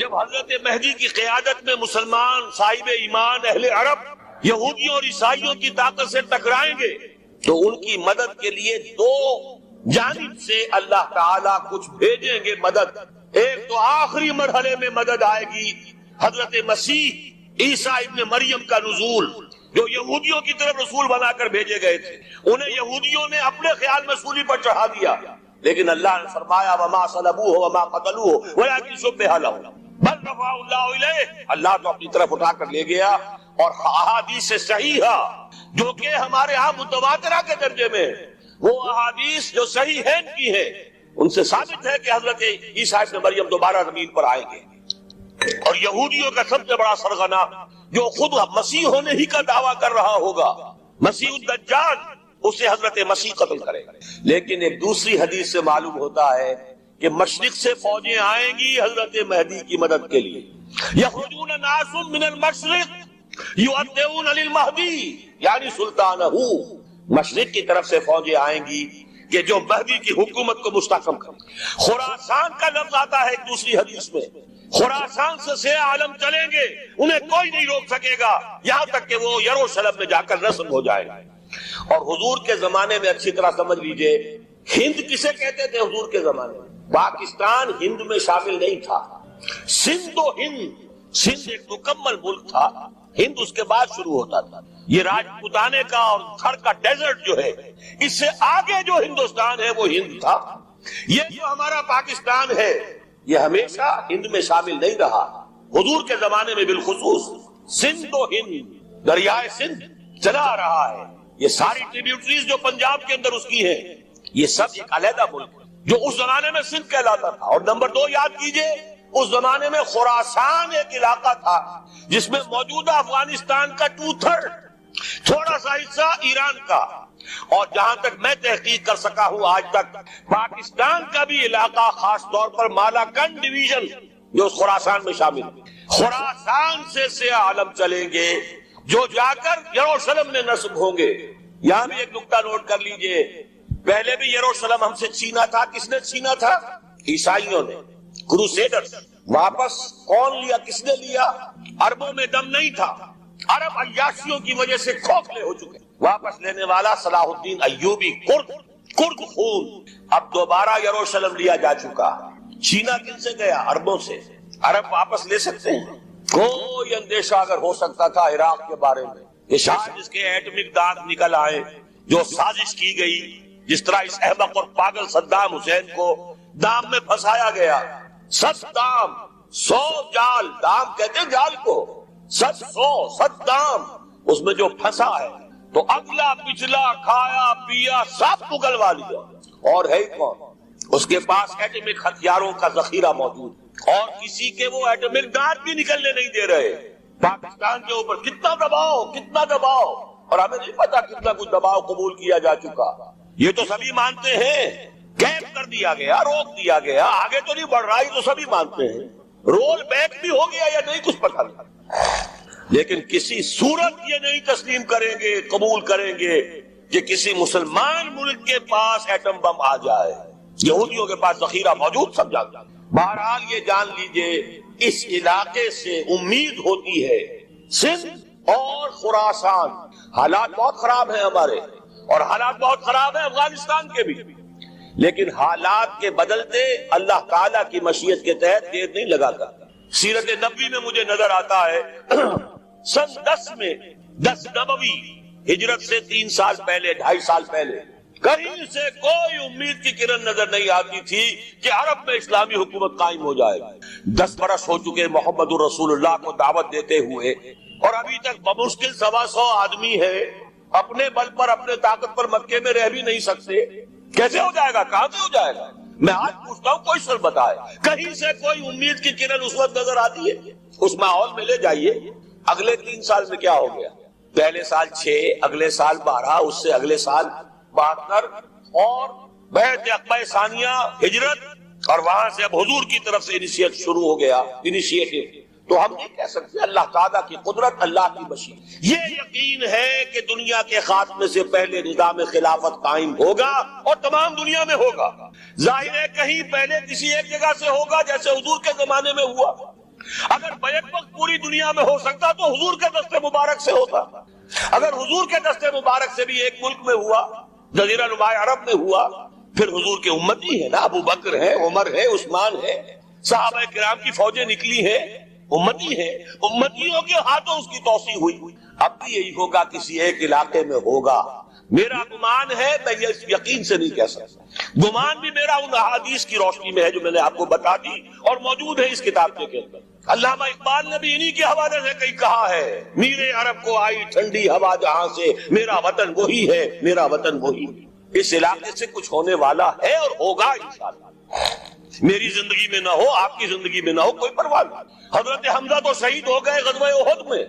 جب حضرت مہدی کی قیادت میں مسلمان صاحب ایمان اہل عرب یہودیوں اور عیسائیوں کی طاقت سے ٹکرائیں گے تو ان کی مدد کے لیے دو جانب سے اللہ تعالیٰ کچھ بھیجیں گے مدد. ایک تو آخری مرحلے میں مدد آئے گی حضرت مسیح عیسیٰ ابن مریم کا نزول، جو یہودیوں کی طرف رسول بنا کر بھیجے گئے تھے. انہیں یہودیوں نے اپنے خیال میں سولی پر چڑھا دیا، لیکن اللہ نے فرمایا وما صلبوہ وما قتلوہ ولکن شبہ لہم بل رفعہ اللہ الیہ. اللہ تو اپنی طرف اٹھا کر لے گیا. اور احادیث صحیحہ جو کہ ہمارے ہاں متواترہ کے درجے میں، وہ احادیث جو صحیح ہیں کی ہیں، ان سے ثابت ہے کہ حضرت عیسیٰ ابن مریم دوبارہ زمین پر آئیں گے. اور یہودیوں کا سب سے بڑا سرغنہ جو خود مسیح ہونے ہی کا دعویٰ کر رہا ہوگا، مسیح الدجال، اسے حضرت مسیح قتل کرے. لیکن ایک دوسری حدیث سے معلوم ہوتا ہے کہ مشرق سے فوجیں آئیں گی حضرت مہدی کی مدد کے لیے. یخرجون ناس من المشرق یؤدون للمہدی یعنی سلطانہ. مشرق کی طرف سے فوجیں آئیں گی کہ جو مہدی کی حکومت کو مستحکم کریں. خراسان کا لفظ آتا ہے ایک دوسری حدیث میں. خراسان سے سیاہ عالم چلیں گے، انہیں کوئی نہیں روک سکے گا یہاں تک کہ وہ یروشلم میں جا کر رسم ہو جائے. اور حضور کے زمانے میں اچھی طرح سمجھ لیجئے، ہند کسے کہتے تھے حضور کے زمانے میں؟ پاکستان ہند میں شامل نہیں تھا. سندھ و ہند، سندھ ایک مکمل ملک تھا، ہند اس کے بعد شروع ہوتا تھا. یہ راجپوتانے کا اور تھر کا ڈیزرٹ جو ہے، اس سے آگے جو ہندوستان ہے وہ ہند تھا. یہ جو ہمارا پاکستان ہے یہ ہمیشہ ہند میں شامل نہیں رہا. حضور کے زمانے میں بالخصوص سندھ و ہند، دریائے سندھ چلا آ رہا ہے. یہ ساری ٹریبیوٹریز جو پنجاب کے اندر اس کی ہیں، یہ سب ایک علیحدہ ملک ہے جو اس زمانے میں سندھ کہلاتا تھا. اور نمبر 2 یاد کیجئے، اس زمانے میں خراسان ایک علاقہ تھا جس میں موجودہ افغانستان کا 2/3، تھوڑا سا حصہ ایران کا، اور جہاں تک میں تحقیق کر سکا ہوں آج تک پاکستان کا بھی علاقہ، خاص طور پر مالاکنڈ ڈویژن جو خراسان میں شامل ہے. خراسان سے سیاہ عالم چلیں گے جو جا کر یروشلم میں نصب ہوں گے. یہاں بھی ایک نکتہ نوٹ کر لیجئے، پہلے بھی یروشلم ہم سے چھینا تھا. کس نے چھینا تھا؟ عیسائیوں نے، کروسیڈرز. واپس کون لیا؟ کس نے لیا؟ عربوں میں دم نہیں تھا، عرب عیاشیوں کی وجہ سے کھوکھلے ہو چکے. واپس لینے والا صلاح الدین ایوبی، کرد خون. اب دوبارہ یروشلم لیا جا چکا. چھینا کن سے گیا؟ عربوں سے. عرب واپس لے سکتے ہیں؟ کوئی اندیشہ اگر ہو سکتا تھا عراق کے بارے میں کہ شاید اس کے ایٹمک دانت نکل آئے، جو سازش کی گئی، جس طرح اس احمق اور پاگل صدام حسین کو دام میں پھنسایا گیا. 100 دام، 100 جال، دام کہتے ہیں جال کو، 100 دام اس میں جو پھنسا ہے، تو اگلا پچھلا کھایا پیا سب پگلوا لیا. اور ہے کون؟ اس کے پاس ایٹمک ہتھیاروں کا ذخیرہ موجود، اور کسی کے وہ ایٹمک دانت بھی نکلنے نہیں دے رہے. پاکستان کے اوپر کتنا دباؤ، اور ہمیں نہیں پتا کتنا کچھ دباؤ قبول کیا جا چکا. یہ تو سبھی مانتے ہیں، کیپ کر دیا گیا، روک دیا گیا، آگے تو نہیں بڑھ رہا، یہ تو سبھی مانتے ہیں. رول بیک بھی ہو گیا یا نہیں کچھ پتہ نہیں، لیکن کسی صورت یہ نہیں تسلیم کریں گے، قبول کریں گے کہ کسی مسلمان ملک کے پاس ایٹم بم آ جائے. یہودیوں کے پاس ذخیرہ موجود، سب جانتے ہیں. بہرحال یہ جان لیجئے، اس علاقے سے امید ہوتی ہے. سندھ اور خراسان حالات بہت خراب ہیں ہمارے، اور حالات بہت خراب ہیں افغانستان کے بھی، لیکن حالات کے بدلتے اللہ تعالیٰ کی مشیت کے تحت دیر نہیں لگاتا. سیرت نبوی میں مجھے نظر آتا ہے سن 10 میں، 10 نبوی، ہجرت سے 3 سال پہلے، 2.5 سال پہلے، کہیں سے کوئی امید کی کرن نظر نہیں آتی تھی کہ عرب میں اسلامی حکومت قائم ہو جائے. 10 برس ہو چکے محمد الرسول اللہ کو دعوت دیتے ہوئے، اور ابھی تک بمشکل 125 آدمی ہے، اپنے بل پر، اپنے طاقت پر مکے میں رہ بھی نہیں سکتے. کیسے ہو جائے گا؟ کہاں سے ہو جائے گا؟ میں آج پوچھتا ہوں، کوئی سر بتائے. کہیں سے کوئی امید کی کرن اس وقت نظر آتی ہے؟ اس ماحول میں لے جائیے. اگلے 3 سال میں کیا ہو گیا؟ پہلے سال 6، اگلے سال 12، اس سے اگلے سال 72، اور بیعت عقبہ ثانیہ، ہجرت، اور وہاں سے اب حضور کی طرف سے انیشیٹ شروع ہو گیا، انیشیٹو. تو ہم نہیں کہہ سکتے اللہ تعالیٰ کی قدرت، اللہ کی مشیت. یہ یقین ہے کہ دنیا کے خاتمے سے پہلے نظام خلافت قائم ہوگا، اور تمام دنیا میں ہوگا. ظاہر ہے کہیں پہلے کسی ایک جگہ سے ہوگا، جیسے حضور کے زمانے میں ہوا. دنیا میں ہو سکتا تو حضور کے دست مبارک سے ہوتا. اگر حضور کے دست مبارک سے بھی ایک ملک میں ہوا, جزیرہ نما عرب میں ہوا, پھر حضور کے امتی ہے نا, ابو بکر ہے, عمر ہے, عثمان ہے, صحابہ کرام کی فوجیں نکلی ہیں, امتی ہے, امتیوں کے ہاتھوں اس کی توسیع ہوئی. اب بھی یہی ہوگا, کسی ایک علاقے میں ہوگا. میرا گمان ہے, میں یہ یقین سے نہیں کہہ سکتا, گمان بھی میرا ان احادیث کی روشنی میں ہے جو میں نے آپ کو بتا دی اور موجود ہے اس کتاب کے اندر. علامہ اقبال نے بھی انہی کے حوالے سے کئی کہا ہے, میرے عرب کو آئی ٹھنڈی ہوا جہاں سے, میرا وطن وہی ہے, میرا وطن وہی. اس علاقے سے کچھ ہونے والا ہے اور ہوگا انشاءاللہ. میری زندگی میں نہ ہو, آپ کی زندگی میں نہ ہو, کوئی پرواہ نہیں. حضرت حمزہ تو شہید ہو گئے غزوہ احد میں.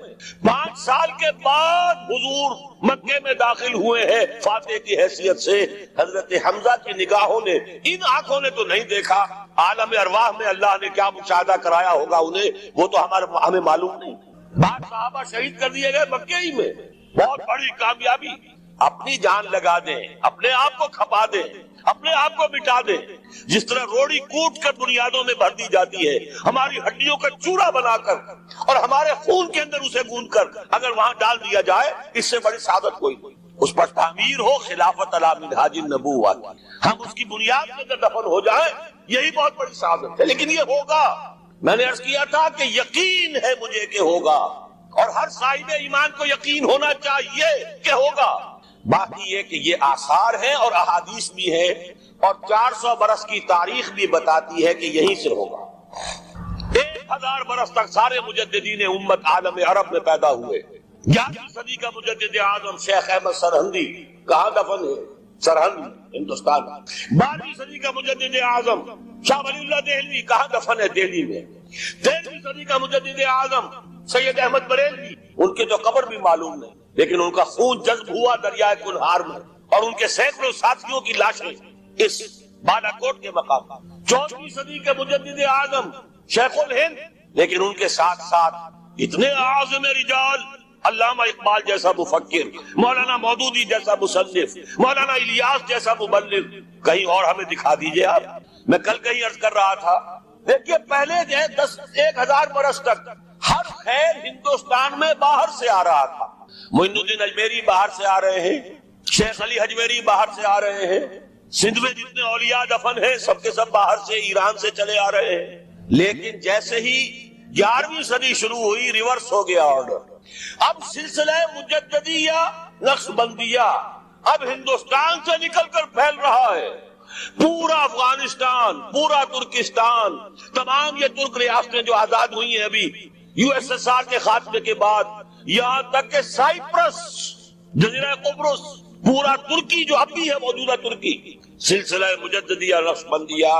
5 سال کے بعد حضور مکے میں داخل ہوئے ہیں فاتح کی حیثیت سے. حضرت حمزہ کی نگاہوں نے, ان آنکھوں نے تو نہیں دیکھا, عالم ارواح میں اللہ نے کیا مشاہدہ کرایا ہوگا انہیں, وہ تو ہمیں معلوم نہیں. 12 صحابہ شہید کر دیے گئے مکے ہی میں. بہت بڑی کامیابی. اپنی جان لگا دیں, اپنے آپ کو کھپا دیں, اپنے آپ کو مٹا دیں. جس طرح روڑی کوٹ کر بنیادوں میں بھر دی جاتی ہے, ہماری ہڈیوں کا چورا بنا کر اور ہمارے خون کے اندر اسے گوندھ کر اگر وہاں ڈال دیا جائے, اس سے بڑی سعادت کوئی نہیں. اس پر تعمیر ہو خلافت علی منہاج النبوہ, ہم اس کی بنیاد کے اندر دفن ہو جائیں, یہی بہت بڑی سعادت ہے. لیکن یہ ہوگا, میں نے عرض کیا تھا کہ یقین ہے مجھے کہ ہوگا, اور ہر صاحب ایمان کو یقین ہونا چاہیے کہ ہوگا. باقی یہ کہ یہ آثار ہیں اور احادیث بھی ہیں, اور 400 برس کی تاریخ بھی بتاتی ہے کہ یہیں سے ہوگا. 1000 برس تک سارے مجددین امت عالم عرب میں پیدا ہوئے. 11ویں صدی کا مجدد اعظم شیخ احمد سرہندی کہاں دفن ہے؟ سرہند, ہندوستان. 12ویں صدی کا مجدد اعظم شاہ ولی اللہ دہلوی کہاں دفن ہے؟ دہلی میں. 13ویں صدی کا مجدد اعظم سید احمد بریلوی, ان کی تو قبر بھی معلوم نہیں, لیکن ان کا خون جذب ہوا دریائے کنہار میں, اور ان کے سینکڑوں ساتھیوں کی لاشیں اس بالا کوٹ کے مقام. 14ویں صدی کے مجدد اعظم شیخ الہند, لیکن ان کے ساتھ ساتھ اتنے اعظم رجال, علامہ اقبال جیسا مفکر, مولانا مودودی جیسا مصنف, مولانا الیاس جیسا مبلغ. کہیں اور ہمیں دکھا دیجئے آپ. میں کل کہیں عرض کر رہا تھا, دیکھیے پہلے جو ہے 1000 برس تک ہر خیر ہندوستان میں باہر سے آ رہا تھا. معین الدین اجمیری باہر سے آ رہے ہیں, شیخ علی حجویری باہر سے آ رہے ہیں, سندھ میں جتنے اولیاء دفن ہیں سب کے سب باہر سے, ایران سے چلے آ رہے ہیں. لیکن جیسے ہی 11ویں صدی شروع ہوئی, ریورس ہو گیا آرڈر. اب سلسلہ مجددیہ نقش بندیہ اب ہندوستان سے نکل کر پھیل رہا ہے. پورا افغانستان, پورا ترکستان, تمام یہ ترک ریاستیں جو آزاد ہوئی ہیں ابھی یو ایس ایس آر کے خاتمے کے بعد, یہاں تک کہ سائپرس, جزیرہ قبرص, پورا ترکی جو اب بھی ہے موجودہ ترکی, سلسلہ مجددیہ نقش بندیہ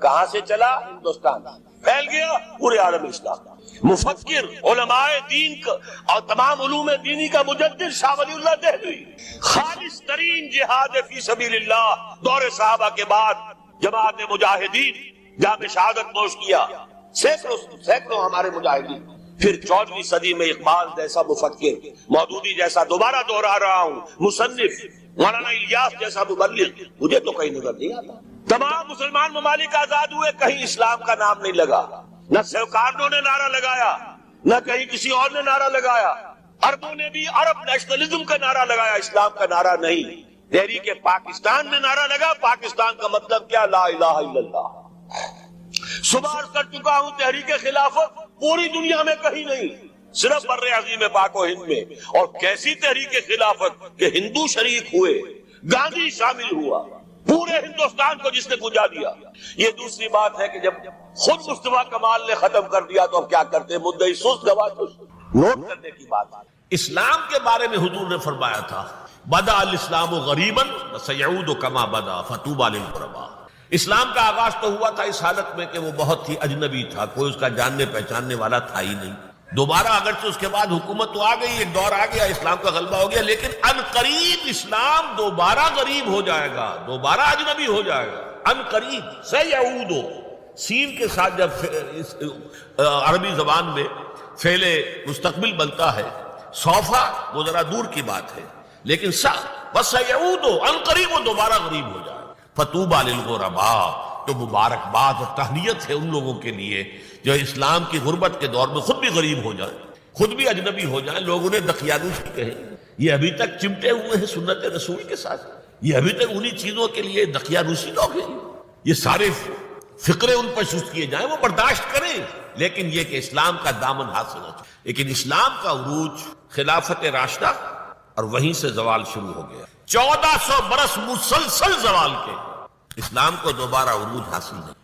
کہاں سے چلا؟ ہندوستان. پھیل گیا پورے عالم اسلام. مفکر, علماء دین کا اور تمام علوم دینی کا مجدد شاہ ولی اللہ دہلوی, خالص ترین جہاد فی سبیل اللہ دور صحابہ کے بعد جماعت مجاہدین جام شہادت نوش کیا, سینکڑوں ہمارے مجاہدین. پھر 14ویں صدی میں اقبال جیسا مفکر, مودودی جیسا, دوبارہ دوہرا رہا ہوں, مصنف, مولانا الیاس جیسا مبلغ, مجھے تو کہیں نظر نہیں آتا. تمام مسلمان ممالک آزاد ہوئے, کہیں اسلام کا نام نہیں لگا. نہ سہکارنوں نے نعرہ لگایا, نہ کہیں کسی اور نے نعرہ لگایا. عربوں نے بھی عرب نیشنلزم کا نعرہ لگایا, اسلام کا نعرہ نہیں. تحریک پاکستان میں نعرہ لگا, پاکستان کا مطلب کیا؟ لا الہ الا اللہ. صبح عرض کر چکا ہوں, تحریک خلافت پوری دنیا میں کہیں نہیں, صرف بر عظیم پاک و ہند میں. اور کیسی تحریک خلافت کہ ہندو شریک ہوئے, گاندھی شامل ہوا, پورے ہندوستان کو جس نے گنجا دیا. یہ دوسری بات ہے کہ جب خود مصطفیٰ کمال نے ختم کر دیا تو اب کیا کرتے؟ مدعی سست گواہ سست. نوٹ کرنے کی بات. اسلام کے بارے میں حضور نے فرمایا تھا, بدا الاسلام غریبا وسیعود کما بدا فطوبی للغرباء. اسلام کا آغاز تو ہوا تھا اس حالت میں کہ وہ بہت ہی اجنبی تھا, کوئی اس کا جاننے پہچاننے والا تھا ہی نہیں. دوبارہ اگرچہ اس کے بعد حکومت تو آ گئی, ایک دور آ گیا, اسلام کا غلبہ ہو گیا, لیکن عنقریب اسلام دوبارہ غریب ہو جائے گا, دوبارہ اجنبی ہو جائے گا. عنقریب سیعود, سین کے ساتھ جب عربی زبان میں فعل مستقبل بنتا ہے, سوفا وہ ذرا دور کی بات ہے, لیکن وسیعود عنقریب وہ دوبارہ غریب ہو جائے. فطوبی للغرباء, تو مبارکباد اور تہنیت ہے ان لوگوں کے لیے جو اسلام کی غربت کے دور میں خود بھی غریب ہو جائیں، خود بھی اجنبی ہو جائیں، لوگ انہیں دقیانوسی کہیں۔ یہ ابھی تک چمٹے ہوئے ہیں سنت رسول کے ساتھ، یہ ابھی تک انہی چیزوں کے لیے دقیانوسی لوگ ہیں۔ یہ سارے فقرے ان پر شست کیے جائیں، وہ برداشت کریں، لیکن یہ کہ اسلام کا دامن حاصل ہو۔ لیکن اسلام کا عروج خلافت راشدہ اور وہیں سے زوال شروع ہو گیا۔ 1400 برس مسلسل زوال کے اسلام کو دوبارہ عروج حاصل نہیں۔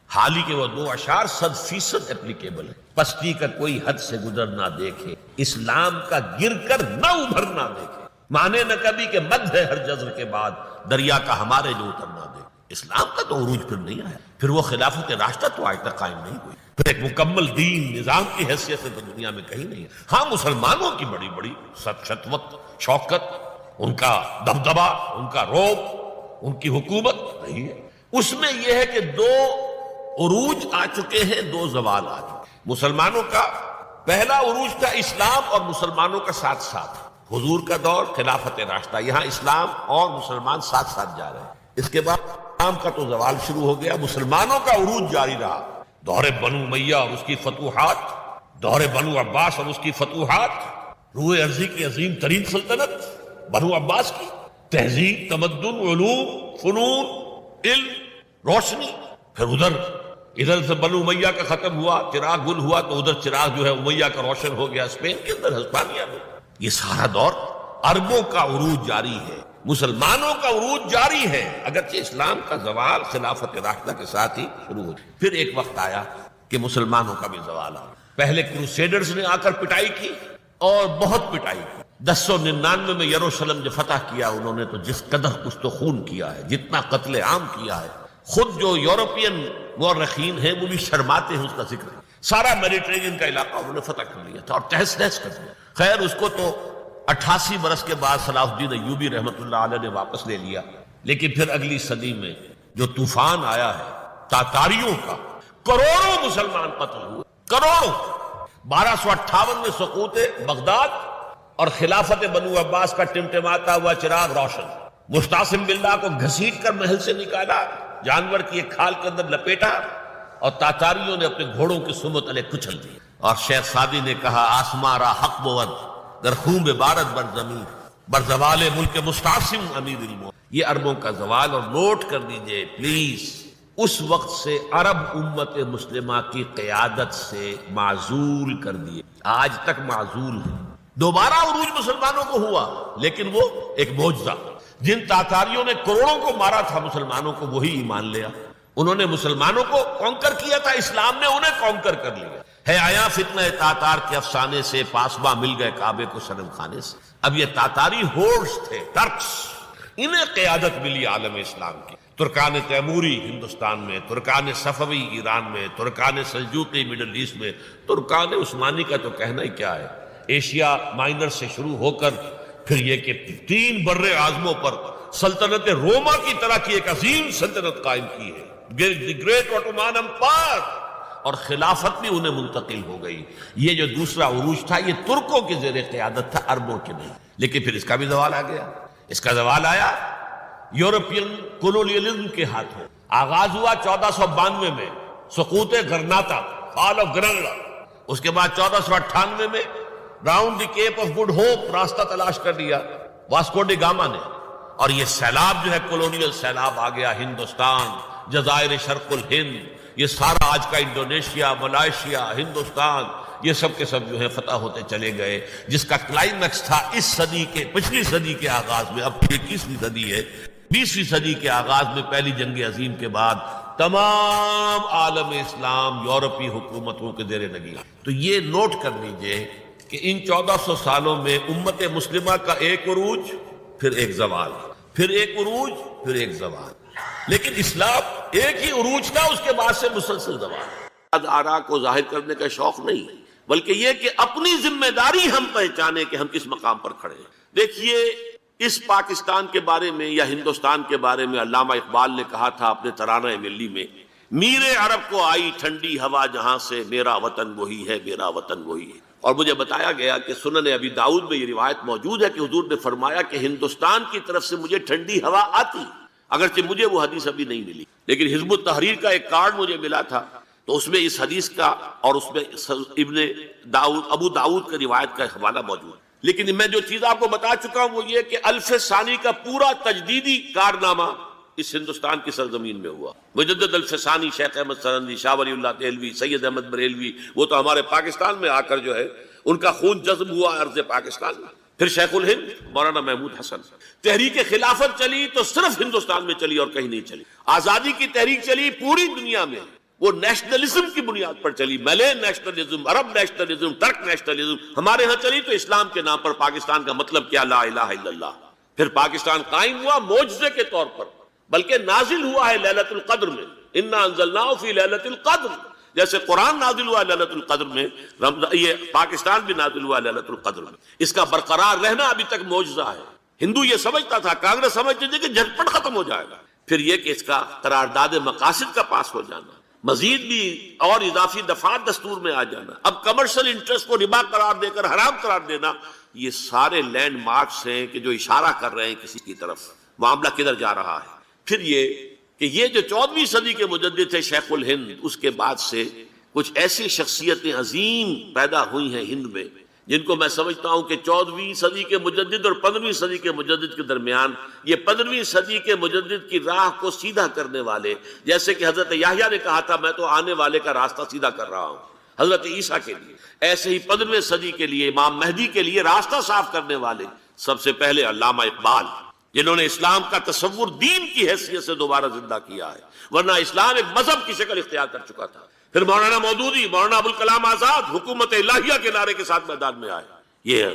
حال ہی کے وہ 2 اشعار 100% اپلیکیبل ہے۔ پستی کا کوئی حد سے گزر نہ دیکھے، اسلام کا گر کر نہ ابھر نہ دیکھے، مانے نہ کبھی کہ مد ہے ہر جزر کے بعد، دریا کا ہمارے جو اتر نہ دے۔ اسلام کا تو عروج پھر نہیں آیا، پھر وہ خلافت راشدہ تو آج تک قائم نہیں ہوئی، پھر ایک مکمل دین نظام کی حیثیت سے تو دنیا میں کہیں نہیں ہے۔ ہاں مسلمانوں کی بڑی بڑی شتوت شوکت، ان کا دبدبا، ان کا رعب، ان کی حکومت نہیں ہے۔ اس میں یہ ہے کہ 2 عروج آ چکے ہیں، 2 زوال آ چکے۔ مسلمانوں کا پہلا عروج تھا اسلام اور مسلمانوں کا ساتھ ساتھ، حضور کا دور خلافت راشدہ، یہاں اسلام اور مسلمان ساتھ ساتھ جا رہے ہیں۔ اس کے بعد اسلام کا تو زوال شروع ہو گیا، مسلمانوں کا عروج جاری رہا۔ دور بنو امیہ اور اس کی فتوحات، دور بنو عباس اور اس کی فتوحات، روئے ارضی کی عظیم ترین سلطنت بنو عباس کی، تہذیب، تمدن، علوم، فنون، علم، روشنی۔ پھر ادھر سے بنو امیہ کا ختم ہوا، چراغ گل ہوا، تو ادھر چراغ جو ہے امیہ کا روشن ہو گیا، اسپین کے اندر، ہسپانیہ میں۔ یہ سارا دور عربوں کا عروج جاری ہے، مسلمانوں کا عروج جاری ہے، اگرچہ اسلام کا زوال خلافت راشدہ کے ساتھ ہی شروع ہو۔ پھر ایک وقت آیا کہ مسلمانوں کا بھی زوال آیا۔ پہلے کروسیڈرز نے آ کر پٹائی کی اور بہت پٹائی کی۔ 1099 میں یروشلم جو فتح کیا انہوں نے، تو جس قدر کچھ تو خون کیا ہے، جتنا قتل عام کیا ہے، خود جو یورپین مورخین ہیں وہ بھی شرماتے ہیں اس کا ذکر۔ سارا میڈیٹرینین کا علاقہ انہوں نے فتح کر لیا تھا اور تہس نہس کر دیا۔ خیر اس کو تو 88 برس کے بعد صلاح الدین ایوبی رحمۃ اللہ علیہ نے واپس لے لیا، لیکن پھر اگلی صدی میں جو طوفان آیا ہے تاتاریوں کا، کروڑوں مسلمان قتل ہوئے، کروڑوں۔ 1258 میں سقوط بغداد اور خلافت بنو عباس کا ٹمٹماتا ہوا چراغ روشن۔ مستعصم باللہ کو گھسیٹ کر محل سے نکالا، جانور کی ایک کھال کے اندر لپیٹا، اور تاتاریوں نے اپنے گھوڑوں کی سمت علیہ کچل دی۔ اور شیخ سعدی نے کہا آسمان را حق بود در خون بارد بر زمین بر زوال ملک مستعصم امیر الموت۔ یہ عربوں کا زوال، اور نوٹ کر دیجئے پلیز، اس وقت سے عرب امت مسلمہ کی قیادت سے معزول کر دیے، آج تک معزول ہے۔ دوبارہ عروج مسلمانوں کو ہوا، لیکن وہ ایک معجزہ۔ جن تاتاریوں نے کروڑوں کو مارا تھا مسلمانوں کو، وہی ایمان لیا۔ انہوں نے مسلمانوں کو کانکر کیا تھا، اسلام نے انہیں کانکر کر لیا۔ ہے آیا فتنہ تاتار کے افسانے سے، پاسباں مل گئے کعبے کو صنم خانے سے۔ اب یہ تاتاری ہورس تھے، ٹرکس، انہیں قیادت ملی عالم اسلام کی۔ ترکان تیموری ہندوستان میں، ترکان صفوی ایران میں، ترکان سلجوقی مڈل ایسٹ میں، ترکان عثمانی کا تو کہنا ہی کیا ہے۔ ایشیا مائنر سے شروع ہو کر پھر یہ کہ 3 بر اعظموں پر سلطنت روما کی طرح کی ایک عظیم سلطنت قائم کی ہے، دی گریٹ آٹومان امپائر، اور خلافت بھی انہیں منتقل ہو گئی۔ یہ جو دوسرا عروج تھا یہ ترکوں کی زیر قیادت تھا، عربوں کے نہیں۔ لیکن پھر اس کا بھی زوال آ گیا۔ اس کا زوال آیا یورپین کولونیلزم کے ہاتھوں۔ آغاز ہوا 1492 میں، سقوط گرناطہ، فال آف گرناڈا۔ اس کے بعد 1498 میں round the cape of good hope, راستہ تلاش کر لیا واسکو ڈی گاما نے، اور یہ سیلاب جو ہے کولونیل سیلاب آ گیا، ہندوستان، جزائر شرق الہند، یہ سارا آج کا انڈونیشیا، ملائیشیا، ہندوستان، یہ سب کے سب جو ہے فتح ہوتے چلے گئے، جس کا کلائمیکس تھا اس صدی کے، پچھلی صدی کے آغاز میں۔ اب 21ویں صدی ہے، 20ویں صدی کے آغاز میں پہلی جنگ عظیم کے بعد تمام عالم اسلام یورپی حکومتوں کے زیر نگین۔ تو یہ نوٹ کر لیجئے کہ ان 1400 سالوں میں امت مسلمہ کا ایک عروج، پھر ایک زوال، پھر ایک عروج، پھر ایک زوال۔ لیکن اسلام ایک ہی عروج تھا، اس کے بعد سے مسلسل زوال۔ آرا کو ظاہر کرنے کا شوق نہیں، بلکہ یہ کہ اپنی ذمہ داری ہم پہچانے کہ ہم کس مقام پر کھڑے ہیں۔ دیکھیے اس پاکستان کے بارے میں یا ہندوستان کے بارے میں علامہ اقبال نے کہا تھا اپنے ترانہ ملی میں، میر عرب کو آئی ٹھنڈی ہوا جہاں سے، میرا وطن وہی ہے، میرا وطن وہی ہے۔ اور مجھے بتایا گیا کہ سنن ابی داؤد میں یہ روایت موجود ہے کہ حضور نے فرمایا کہ ہندوستان کی طرف سے مجھے ٹھنڈی ہوا آتی، اگرچہ مجھے وہ حدیث ابھی نہیں ملی، لیکن حزب التحریر کا ایک کارڈ مجھے ملا تھا، تو اس میں اس حدیث کا اور اس میں ابو داؤد کا روایت کا حوالہ موجود ہے۔ لیکن میں جو چیز آپ کو بتا چکا ہوں وہ یہ کہ الف ثانی کا پورا تجدیدی کارنامہ اس ہندوستان کی سرزمین میں ہوا۔ مجدد الف ثانی شیخ احمد سرندی، شاہ ولی اللہ دہلوی، سید احمد بریلوی، وہ تو ہمارے پاکستان میں آ کر جو ہے ان کا خون جذب ہوا ارض پاکستان میں۔ پھر شیخ الہند مولانا محمود حسن۔ تحریک خلافت چلی تو صرف ہندوستان میں چلی اور کہیں نہیں چلی۔ آزادی کی تحریک چلی پوری دنیا میں، وہ نیشنلزم کی بنیاد پر چلی، ملے نیشنلزم، عرب نیشنلزم، ترک نیشنلزم۔ ہمارے ہاں چلی تو اسلام کے نام پر پاکستان کا مطلب کیا؟ لا الہ الا اللہ۔ پھر پاکستان قائم ہوا معجزے کے طور پر، بلکہ نازل ہوا ہے لیلۃ القدر میں، انا انزلناہ فی لیلۃ القدر، جیسے قرآن نازل ہوا لیلۃ القدر میں، یہ پاکستان بھی نازل ہوا لیلۃ القدر میں۔ اس کا برقرار رہنا ابھی تک معجزہ ہے۔ ہندو یہ سمجھتا تھا، کانگریس سمجھتی تھی کہ جھٹپٹ ختم ہو جائے گا۔ پھر یہ کہ اس کا قرارداد مقاصد کا پاس ہو جانا، مزید بھی اور اضافی دفعات دستور میں آ جانا، اب کمرشل انٹرسٹ کو ربا قرار دے کر حرام قرار دینا، یہ سارے لینڈ مارکس ہیں کہ جو اشارہ کر رہے ہیں کسی کی طرف، معاملہ کدھر جا رہا ہے۔ پھر یہ کہ یہ جو 14ویں صدی کے مجدد تھے شیخ الہند، اس کے بعد سے کچھ ایسی شخصیتیں عظیم پیدا ہوئی ہیں ہند میں، جن کو میں سمجھتا ہوں کہ 14ویں صدی کے مجدد اور 15ویں صدی کے مجدد کے درمیان، یہ 15ویں صدی کے مجدد کی راہ کو سیدھا کرنے والے، جیسے کہ حضرت یحییٰ نے کہا تھا میں تو آنے والے کا راستہ سیدھا کر رہا ہوں حضرت عیسیٰ کے لیے، ایسے ہی 15ویں صدی کے لیے امام مہدی کے لیے راستہ صاف کرنے والے سب سے پہلے علامہ اقبال، جنہوں نے اسلام کا تصور دین کی حیثیت سے دوبارہ زندہ کیا ہے، ورنہ اسلام ایک مذہب کی شکل اختیار کر چکا تھا۔ پھر مولانا مودودی، مولانا ابوالکلام آزاد حکومت الہیہ کے نعرے کے ساتھ میدان میں آئے۔ یہ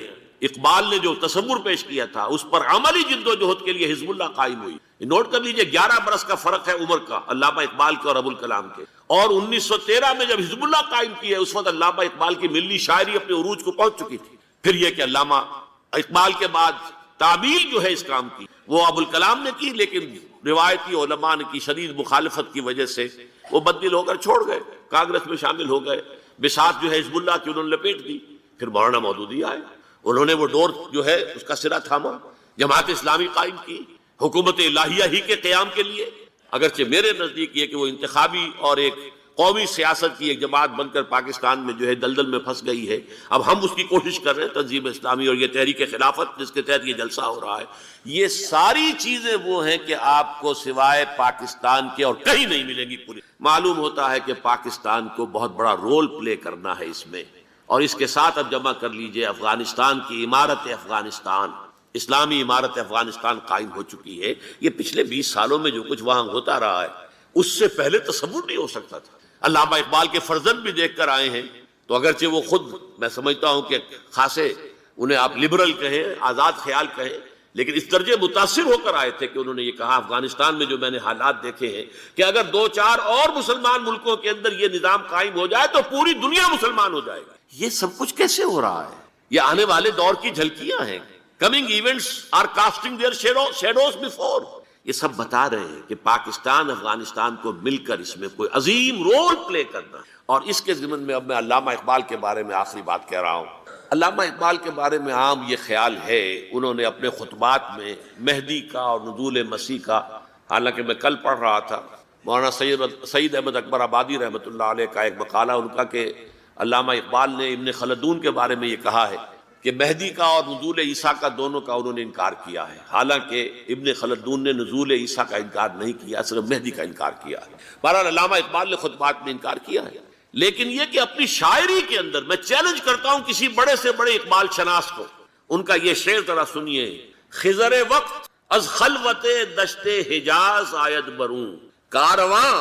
اقبال نے جو تصور پیش کیا تھا اس پر عملی جد و جہد کے لیے حزب اللہ قائم ہوئی۔ نوٹ کر لیجئے 11 برس کا فرق ہے عمر کا علامہ اقبال کے اور ابوالکلام کے، اور 1913 میں جب حزب اللہ قائم کی ہے اس وقت علامہ اقبال کی ملی شاعری اپنے عروج کو پہنچ چکی تھی۔ پھر یہ کہ علامہ اقبال کے بعد تعبیر جو ہے اس کام کی وہ ابوالکلام نے کی، لیکن روایتی علماء نے کی شدید مخالفت کی وجہ سے وہ بددل ہو کر چھوڑ گئے، کانگریس میں شامل ہو گئے، بساط جو ہے حزب اللہ کی انہوں نے لپیٹ دی۔ پھر مولانا مودودی آئے، انہوں نے وہ ڈور جو ہے اس کا سرا تھاما، جماعت اسلامی قائم کی حکومت الہیہ ہی کے قیام کے لیے، اگرچہ میرے نزدیک یہ کہ وہ انتخابی اور ایک قومی سیاست کی ایک جماعت بن کر پاکستان میں جو ہے دلدل میں پھنس گئی ہے۔ اب ہم اس کی کوشش کر رہے ہیں، تنظیم اسلامی اور یہ تحریک خلافت جس کے تحت یہ جلسہ ہو رہا ہے، یہ ساری چیزیں وہ ہیں کہ آپ کو سوائے پاکستان کے اور کہیں نہیں ملیں گی۔ پوری معلوم ہوتا ہے کہ پاکستان کو بہت بڑا رول پلے کرنا ہے اس میں، اور اس کے ساتھ اب جمع کر لیجئے افغانستان کی عمارت افغانستان، اسلامی عمارت افغانستان قائم ہو چکی ہے۔ یہ پچھلے 20 سالوں میں جو کچھ وہاں ہوتا رہا ہے اس سے پہلے تصور نہیں ہو سکتا تھا۔ علامہ اقبال کے فرزند بھی دیکھ کر آئے ہیں، تو اگرچہ وہ خود میں سمجھتا ہوں کہ خاصے انہیں آپ لبرل کہیں، آزاد خیال کہیں، لیکن اس درجے متاثر ہو کر آئے تھے کہ انہوں نے یہ کہا افغانستان میں جو میں نے حالات دیکھے ہیں کہ اگر 2-4 اور مسلمان ملکوں کے اندر یہ نظام قائم ہو جائے تو پوری دنیا مسلمان ہو جائے گا۔ یہ سب کچھ کیسے ہو رہا ہے؟ یہ آنے والے دور کی جھلکیاں ہیں۔ Coming events are casting their shadows before. یہ سب بتا رہے ہیں کہ پاکستان افغانستان کو مل کر اس میں کوئی عظیم رول پلے کرنا ہے۔ اور اس کے ضمن میں اب میں علامہ اقبال کے بارے میں آخری بات کہہ رہا ہوں۔ علامہ اقبال کے بارے میں عام یہ خیال ہے، انہوں نے اپنے خطبات میں مہدی کا اور نزول مسیح کا، حالانکہ میں کل پڑھ رہا تھا مولانا سعید احمد اکبر آبادی رحمۃ اللہ علیہ کا ایک مقالہ ان کا کہ علامہ اقبال نے ابن خلدون کے بارے میں یہ کہا ہے کہ مہدی کا اور نزول عیسیٰ کا دونوں کا انہوں نے انکار کیا ہے، حالانکہ ابن خلدون نے نزول عیسیٰ کا انکار نہیں کیا، صرف مہدی کا انکار کیا ہے۔ بہرحال علامہ اقبال نے خطبات میں انکار کیا ہے، لیکن یہ کہ اپنی شاعری کے اندر میں چیلنج کرتا ہوں کسی بڑے سے بڑے اقبال شناس کو، ان کا یہ شعر ذرا سنیے۔ خضر وقت از خلوت دشت حجاز آید بروں، کارواں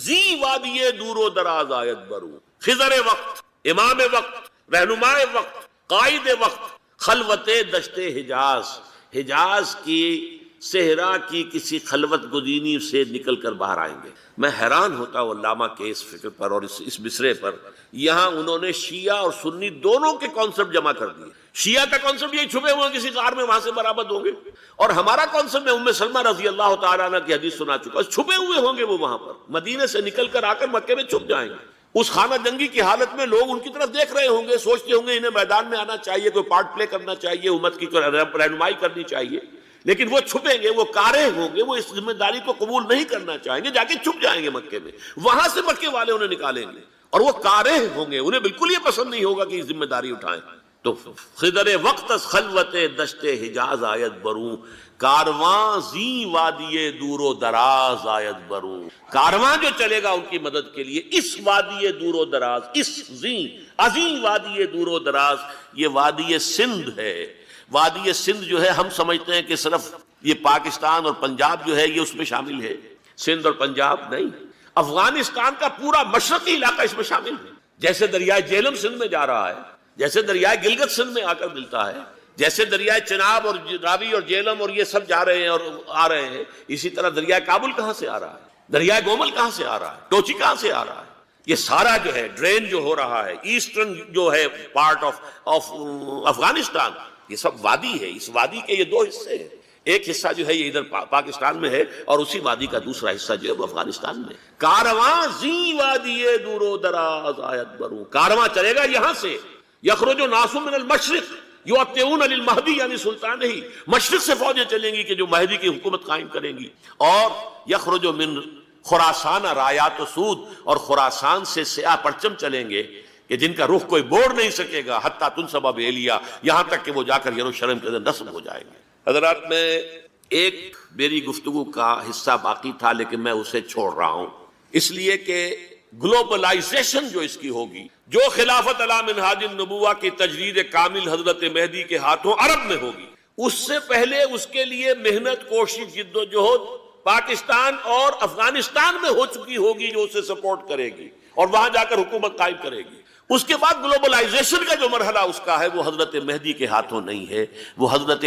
زی وادی دور و دراز آید بروں۔ خضر وقت، امام وقت، رہنمائے وقت، قائد وقت، خلوت دشت حجاز، حجاز کی صحرا کی کسی خلوت گزینی سے نکل کر باہر آئیں گے۔ میں حیران ہوتا ہوں علامہ کے اس فکر پر اور اس مصرے پر۔ یہاں انہوں نے شیعہ اور سنی دونوں کے کانسیپٹ جمع کر دیے۔ شیعہ کا کانسیپٹ یہ چھپے ہوئے کسی غار میں وہاں سے برآمد ہوں گے، اور ہمارا کانسیپٹ میں ام سلمہ رضی اللہ تعالیٰ عنہ کی حدیث سنا چکا، چھپے ہوئے ہوں گے وہ وہاں پر، مدینے سے نکل کر آ کر مکے میں چھپ جائیں گے۔ اس خانہ جنگی کی حالت میں لوگ ان کی طرف دیکھ رہے ہوں گے، سوچتے ہوں گے انہیں میدان میں آنا چاہیے، کوئی پارٹ پلے کرنا چاہیے، امت کی کوئی رہنمائی کرنی چاہیے، لیکن وہ چھپیں گے، وہ کارے ہوں گے، وہ اس ذمہ داری کو قبول نہیں کرنا چاہیں گے، جا کے چھپ جائیں گے مکے میں، وہاں سے مکے والے انہیں نکالیں گے، اور وہ کارے ہوں گے، انہیں بالکل یہ پسند نہیں ہوگا کہ یہ ذمہ داری اٹھائیں۔ تو خضر وقت از خلوت دشت حجاز آیت بروں، کارواں زی وادی دور و دراز آیت بروں، کارواں جو چلے گا ان کی مدد کے لیے اس وادی دور و دراز، اس زی عظیم وادی دور و دراز، یہ وادی سندھ ہے۔ وادی سندھ جو ہے ہم سمجھتے ہیں کہ صرف یہ پاکستان اور پنجاب جو ہے یہ اس میں شامل ہے، سندھ اور پنجاب نہیں، افغانستان کا پورا مشرقی علاقہ اس میں شامل ہے۔ جیسے دریائے جہلم سندھ میں جا رہا ہے، جیسے دریائے گلگت سندھ میں آ کر ملتا ہے، جیسے دریائے چناب اور راوی اور جہلم اور یہ سب جا رہے ہیں اور آ رہے ہیں، اسی طرح دریائے کابل کہاں سے آ رہا ہے، دریائے گومل کہاں سے آ رہا ہے، ٹوچی کہاں سے آ رہا ہے، یہ سارا جو ہے ڈرین جو ہو رہا ہے ایسٹرن جو ہے پارٹ آف افغانستان، یہ سب وادی ہے۔ اس وادی کے یہ دو حصے ہیں، ایک حصہ جو ہے یہ ادھر پاکستان میں ہے اور اسی وادی کا دوسرا حصہ جو ہے وہ افغانستان میں۔ کارواں زی وادی دور و دراز آیت بروں، کارواں چلے گا یہاں سے، یخرج ناس من المشرق یؤتون للمہدی یعنی سلطان ہی، مشرق سے فوجیں چلیں گی کہ جو مہدی کی حکومت قائم کریں گی، اور یخرج من خراسان رایات و سود، اور خراسان سے سیاہ پرچم چلیں گے کہ جن کا رخ کوئی موڑ نہیں سکے گا، حتیٰ تنصب بیلیا، یہاں تک کہ وہ جا کر یروشلم کے اندر نصب ہو جائیں گے۔ حضرات، میں ایک میری گفتگو کا حصہ باقی تھا لیکن میں اسے چھوڑ رہا ہوں، اس لیے کہ گلوبلائزیشن جو اس کی ہوگی، جو خلافت علی منہاج النبوہ کی تجدید کامل حضرت مہدی کے ہاتھوں عرب میں ہوگی، اس سے پہلے اس کے لیے محنت، کوشش، جد و جہد پاکستان اور افغانستان میں ہو چکی ہوگی جو اسے سپورٹ کرے گی اور وہاں جا کر حکومت قائم کرے گی۔ اس کے بعد گلوبلائزیشن کا جو مرحلہ اس کا ہے وہ حضرت مہدی کے ہاتھوں نہیں ہے، وہ حضرت